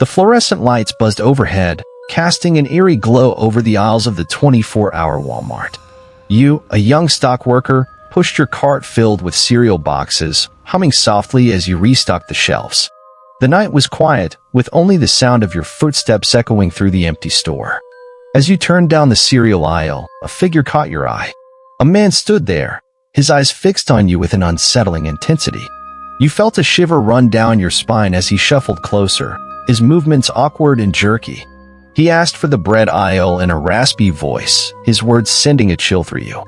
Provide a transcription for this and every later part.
The fluorescent lights buzzed overhead, casting an eerie glow over the aisles of the 24-hour Walmart. You, a young stock worker, pushed your cart filled with cereal boxes, humming softly as you restocked the shelves. The night was quiet, with only the sound of your footsteps echoing through the empty store. As you turned down the cereal aisle, a figure caught your eye. A man stood there, his eyes fixed on you with an unsettling intensity. You felt a shiver run down your spine as he shuffled closer, his movements awkward and jerky. He asked for the bread aisle in a raspy voice, his words sending a chill through you.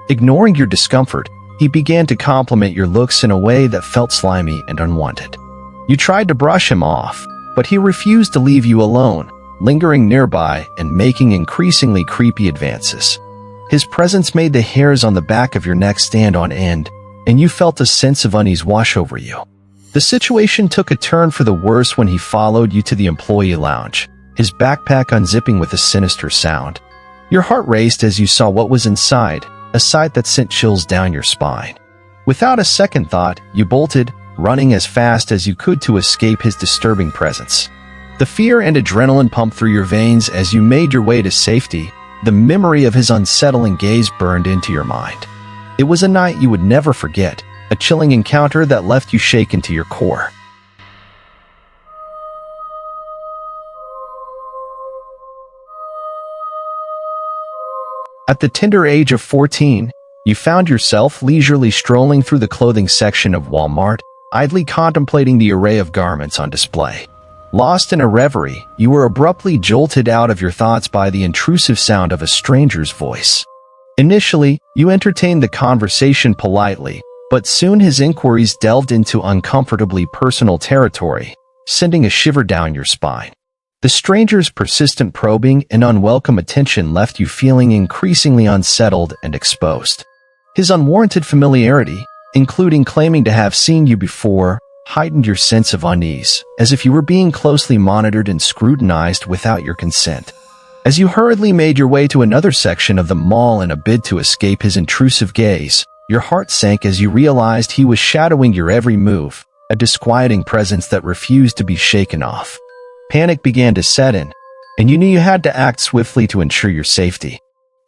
Ignoring your discomfort, he began to compliment your looks in a way that felt slimy and unwanted. You tried to brush him off, but he refused to leave you alone, lingering nearby and making increasingly creepy advances. His presence made the hairs on the back of your neck stand on end, and you felt a sense of unease wash over you. The situation took a turn for the worse when he followed you to the employee lounge, his backpack unzipping with a sinister sound. Your heart raced as you saw what was inside, a sight that sent chills down your spine. Without a second thought, you bolted, running as fast as you could to escape his disturbing presence. The fear and adrenaline pumped through your veins as you made your way to safety. The memory of his unsettling gaze burned into your mind. It was a night you would never forget, a chilling encounter that left you shaken to your core. At the tender age of 14, you found yourself leisurely strolling through the clothing section of Walmart, idly contemplating the array of garments on display. Lost in a reverie, you were abruptly jolted out of your thoughts by the intrusive sound of a stranger's voice. Initially, you entertained the conversation politely, but soon his inquiries delved into uncomfortably personal territory, sending a shiver down your spine. The stranger's persistent probing and unwelcome attention left you feeling increasingly unsettled and exposed. His unwarranted familiarity, including claiming to have seen you before, heightened your sense of unease, as if you were being closely monitored and scrutinized without your consent. As you hurriedly made your way to another section of the mall in a bid to escape his intrusive gaze, your heart sank as you realized he was shadowing your every move, a disquieting presence that refused to be shaken off. Panic began to set in, and you knew you had to act swiftly to ensure your safety.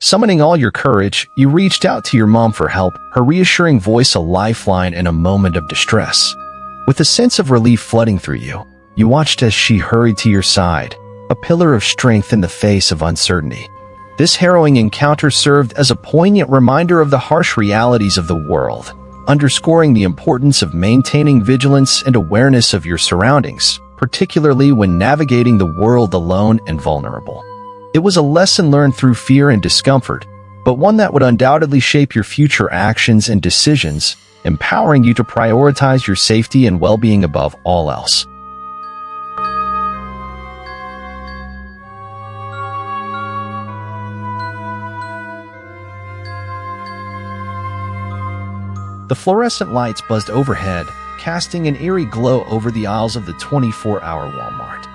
Summoning all your courage, you reached out to your mom for help, her reassuring voice a lifeline in a moment of distress. With a sense of relief flooding through you, you watched as she hurried to your side, a pillar of strength in the face of uncertainty. This harrowing encounter served as a poignant reminder of the harsh realities of the world, underscoring the importance of maintaining vigilance and awareness of your surroundings, particularly when navigating the world alone and vulnerable. It was a lesson learned through fear and discomfort, but one that would undoubtedly shape your future actions and decisions, empowering you to prioritize your safety and well-being above all else. The fluorescent lights buzzed overhead, casting an eerie glow over the aisles of the 24-hour Walmart.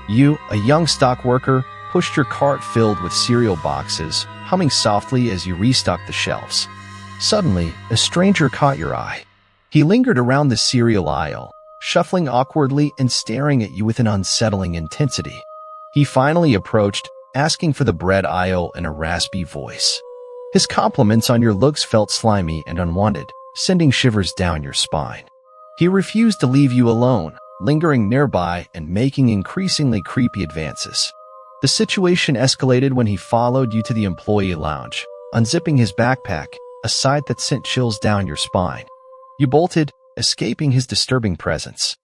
You, a young stock worker, pushed your cart filled with cereal boxes, humming softly as you restocked the shelves. Suddenly, a stranger caught your eye. He lingered around the cereal aisle, shuffling awkwardly and staring at you with an unsettling intensity. He finally approached, asking for the bread aisle in a raspy voice. His compliments on your looks felt slimy and unwanted, sending shivers down your spine. He refused to leave you alone, lingering nearby and making increasingly creepy advances. The situation escalated when he followed you to the employee lounge, unzipping his backpack, a sight that sent chills down your spine. You bolted, escaping his disturbing presence.